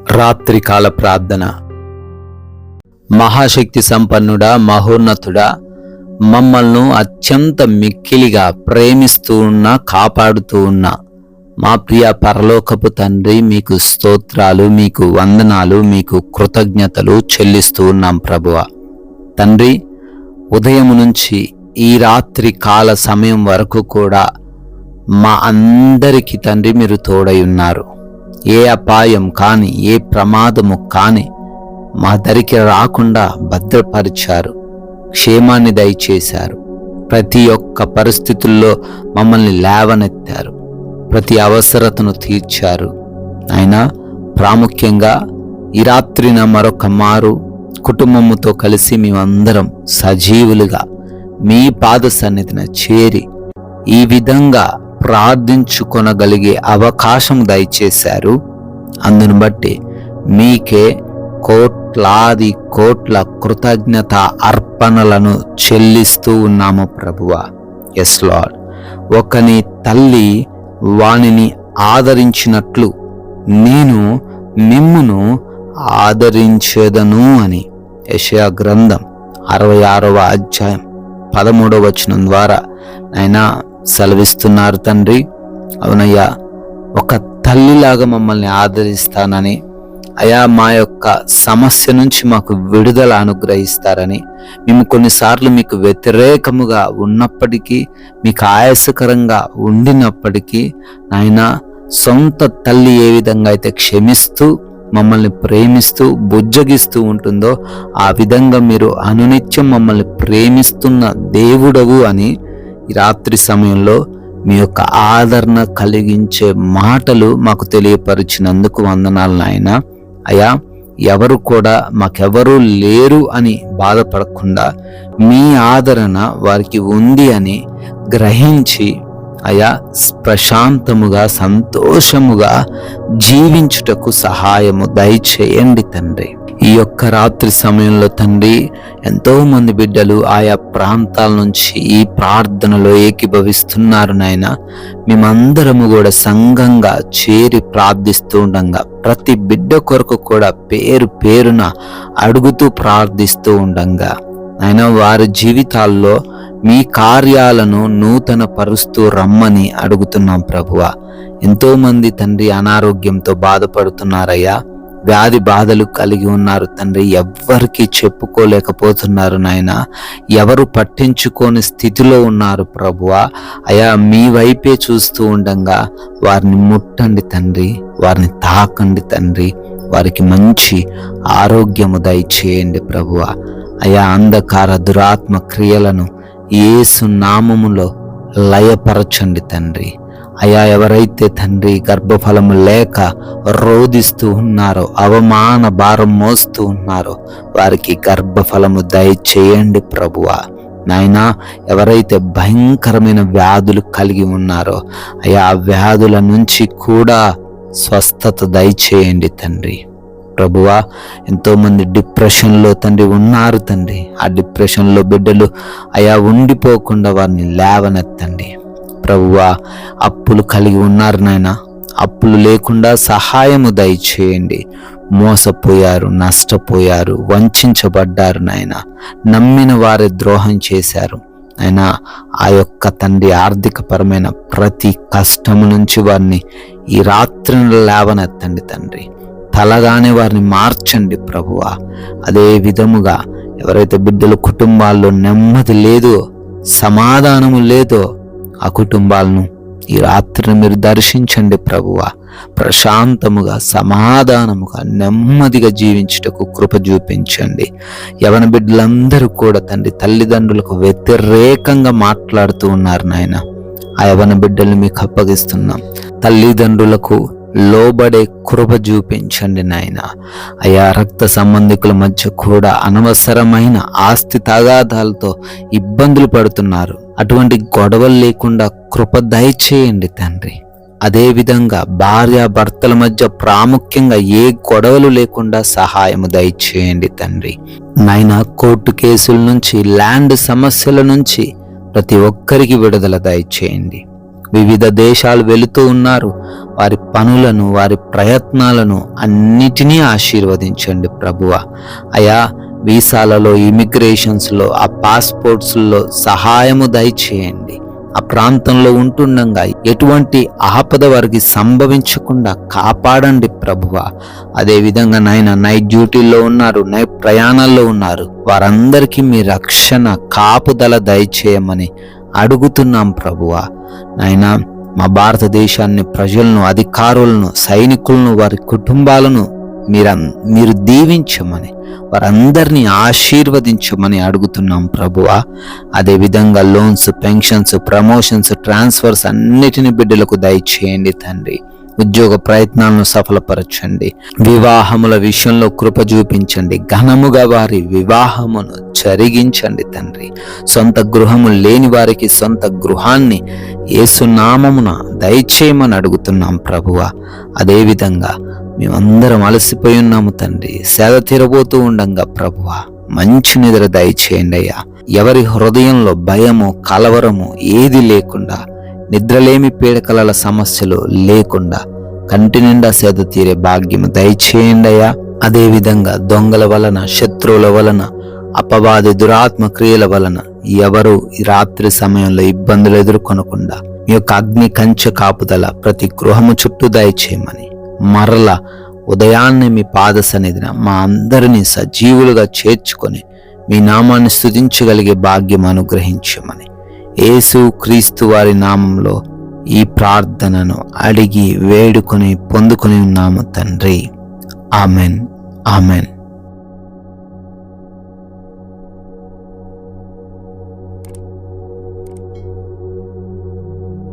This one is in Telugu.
రాత్రికాల ప్రార్థన. మహాశక్తి సంపన్నుడా, మహోన్నతుడా, మమ్మల్ని అత్యంత మిక్కిలిగా ప్రేమిస్తూ ఉన్నా, కాపాడుతూ ఉన్నా మా ప్రియ పరలోకపు తండ్రి, మీకు స్తోత్రాలు, మీకు వందనాలు, మీకు కృతజ్ఞతలు చెల్లిస్తూ ఉన్నాం ప్రభువా. తండ్రి, ఉదయం నుంచి ఈ రాత్రి కాల సమయం వరకు కూడా మా అందరికీ తండ్రి మీరు తోడై ఉన్నారు. ఏ అపాయం కానీ, ఏ ప్రమాదము కానీ మా దరికి రాకుండా భద్రపరిచారు, క్షేమాన్ని దయచేశారు. ప్రతి ఒక్క పరిస్థితుల్లో మమ్మల్ని లేవనెత్తారు, ప్రతి అవసరతను తీర్చారు. అయినా ప్రాముఖ్యంగా ఈ రాత్రిన మరొక మారు కుటుంబముతో కలిసి మేమందరం సజీవులుగా మీ పాద సన్నిధిన చేరి ఈ విధంగా ప్రార్థించుకొనగలిగే అవకాశం దయచేశారు. అందును బట్టి మీకే కోట్లాది కోట్ల కృతజ్ఞత అర్పణలను చెల్లిస్తూ ఉన్నాము ప్రభువా. Yes Lord. ఒకని తల్లి వానిని ఆదరించినట్లు నేను మిమ్మును ఆదరించేదను అని యెషయా గ్రంథం 66వ అధ్యాయం 13వ వచనం ద్వారా ఆయన సెలవిస్తున్నారు తండ్రి. అవునయ్యా, ఒక తల్లిలాగా మమ్మల్ని ఆదరిస్తానని, అయా మా యొక్క సమస్య నుంచి మాకు విడుదల అనుగ్రహిస్తారని, మేము కొన్నిసార్లు మీకు వ్యతిరేకముగా ఉన్నప్పటికీ, మీకు ఆయాసకరంగా ఉండినప్పటికీ నాయన, సొంత తల్లి ఏ విధంగా అయితే క్షమిస్తూ మమ్మల్ని ప్రేమిస్తూ బుజ్జగిస్తూ ఉంటుందో ఆ విధంగా మీరు అనునిత్యం మమ్మల్ని ప్రేమిస్తున్న దేవుడవు అని ఈ రాత్రి సమయంలో మీ యొక్క ఆదరణ కలిగించే మాటలు మాకు తెలియపరిచినందుకు వందనాలు నాయనా. అయా, ఎవరు కూడా మాకెవరూ లేరు అని బాధపడకుండా మీ ఆదరణ వారికి ఉంది అని గ్రహించి అయా ప్రశాంతముగా సంతోషముగా జీవించుటకు సహాయము దయచేయండి తండ్రి. ఈ యొక్క రాత్రి సమయంలో తండ్రి, ఎంతో మంది బిడ్డలు ఆయా ప్రాంతాల నుంచి ఈ ప్రార్థనలో ఏకీభవిస్తున్నారు నాయన. మేమందరము కూడా సంఘంగా చేరి ప్రార్థిస్తూ ఉండగా ప్రతి బిడ్డ కొరకు కూడా పేరు పేరున అడుగుతూ ప్రార్థిస్తూ ఉండగా ఆయన వారి జీవితాల్లో మీ కార్యాలను నూతన పరుస్తూ రమ్మని అడుగుతున్నాం ప్రభువా. ఎంతో మంది తండ్రి అనారోగ్యంతో బాధపడుతున్నారయ్యా, వ్యాధి బాధలు కలిగి ఉన్నారు తండ్రి, ఎవ్వరికి చెప్పుకోలేకపోతున్నారు నాయన, ఎవరు పట్టించుకోని స్థితిలో ఉన్నారు ప్రభువా. అయా, మీ వైపే చూస్తూ ఉండగా వారిని ముట్టండి తండ్రి, వారిని తాకండి తండ్రి, వారికి మంచి ఆరోగ్యము దయచేయండి ప్రభువా. అయా, అంధకార దురాత్మ క్రియలను యేసు నామములో లయపరచండి తండ్రి. అయా, ఎవరైతే తండ్రి గర్భఫలము లేక రోధిస్తూ ఉన్నారో, అవమాన భారం మోస్తూ ఉన్నారో వారికి గర్భఫలము దయచేయండి ప్రభువా. నాయనా, ఎవరైతే భయంకరమైన వ్యాధులు కలిగి ఉన్నారో అయా, ఆ వ్యాధుల నుంచి కూడా స్వస్థత దయచేయండి తండ్రి ప్రభువా. ఎంతోమంది డిప్రెషన్లో తండ్రి ఉన్నారు తండ్రి, ఆ డిప్రెషన్లో బిడ్డలు అయా ఉండిపోకుండా వారిని లేవనెత్తండి ప్రభువా. అప్పులు కలిగి ఉన్నారు నాయన, అప్పులు లేకుండా సహాయము దయచేయండి. మోసపోయారు, నష్టపోయారు, వంచబడ్డారు నాయన, నమ్మిన వారి ద్రోహం చేశారు అయినా ఆ యొక్క తండ్రి ఆర్థికపరమైన ప్రతి కష్టము నుంచి వారిని ఈ రాత్రిని లేవనెత్తండి తండ్రి. తలగానే వారిని మార్చండి ప్రభువా. అదే విధముగా ఎవరైతే బిడ్డల కుటుంబాల్లో నెమ్మది లేదో, సమాధానము లేదో ఆ కుటుంబాలను ఈ రాత్రిని మీరు దర్శించండి ప్రభువా. ప్రశాంతముగా, సమాధానముగా, నెమ్మదిగా జీవించుటకు కృప చూపించండి. యవన బిడ్డలందరూ కూడా తండ్రి తల్లిదండ్రులకు వ్యతిరేకంగా మాట్లాడుతూ ఉన్నారు నాయన. ఆ యవన బిడ్డల్ని మీకు అప్పగిస్తున్నాం. తల్లిదండ్రులకు లోబడే కృప చూపించండి నాయన. అయా, రక్త సంబంధికుల మధ్య కూడా అనవసరమైన ఆస్తి తగాదాలతో ఇబ్బందులు పడుతున్నారు. అటువంటి గొడవలు లేకుండా కృప దయచేయండి తండ్రి. అదేవిధంగా భార్య భర్తల మధ్య ప్రాముఖ్యంగా ఏ గొడవలు లేకుండా సహాయము దయచేయండి తండ్రి. నాయన, కోర్టు కేసుల నుంచి, ల్యాండ్ సమస్యల నుంచి ప్రతి ఒక్కరికి విడుదల దయచేయండి. వివిధ దేశాలు వెళుతూ ఉన్నారు. వారి పనులను, వారి ప్రయత్నాలను అన్నిటినీ ఆశీర్వదించండి ప్రభువా. అయా, వీసాలలో, ఇమిగ్రేషన్స్లో, ఆ పాస్పోర్ట్స్లో సహాయము దయచేయండి. ఆ ప్రాంతంలో ఉంటుండగా ఎటువంటి ఆపద వారికి సంభవించకుండా కాపాడండి ప్రభువా. అదేవిధంగా నాయన, నైట్ డ్యూటీల్లో ఉన్నారు, నైట్ ప్రయాణాల్లో ఉన్నారు, వారందరికీ మీ రక్షణ కాపుదల దయచేయమని అడుగుతున్నాం ప్రభువా. నాయన, మా భారతదేశాన్ని, ప్రజలను, అధికారులను, సైనికులను, వారి కుటుంబాలను మీరు దీవించమని, వారందరినీ ఆశీర్వదించమని అడుగుతున్నాం ప్రభువా. అదేవిధంగా లోన్స్, పెన్షన్స్, ప్రమోషన్స్, ట్రాన్స్ఫర్స్ అన్నిటిని బిడ్డలకు దయచేయండి తండ్రి. ఉద్యోగ ప్రయత్నాలను సఫలపరచండి. వివాహముల విషయంలో కృప చూపించండి. ఘనముగా వారి వివాహమును జరిగించండి తండ్రి. సొంత గృహము లేని వారికి సొంత గృహాన్ని యేసు నామమున దయచేయమని అడుగుతున్నాం ప్రభువా. అదేవిధంగా మేమందరం అలసిపోయి ఉన్నాము తండ్రి. సేద తీరబోతూ ఉండంగా ప్రభువా, మంచి నిద్ర దయచేయండి అయ్యా. ఎవరి హృదయంలో భయము, కలవరము ఏది లేకుండా, నిద్రలేమి పీడకలల సమస్యలు లేకుండా కంటి నిండా సేద తీరే భాగ్యము దయచేయండి అయ్యా. అదేవిధంగా దొంగల వలన, శత్రువుల వలన, అపవాది దురాత్మ క్రియల వలన ఎవరు ఈ రాత్రి సమయంలో ఇబ్బందులు ఎదుర్కొనకుండా మీ యొక్క అగ్ని కంచె కాపుదల ప్రతి గృహము చుట్టూ దయచేయమని, మరల ఉదయాన్నే మీ పాద సన్నిధిన మా అందరినీ సజీవులుగా చేర్చుకొని మీ నామాన్ని స్తుతించగలిగే భాగ్యం అనుగ్రహించమని యేసు క్రీస్తు వారి నామంలో ఈ ప్రార్థనను అడిగి వేడుకొని పొందుకొని ఉన్నాము తండ్రి. Amen, amen.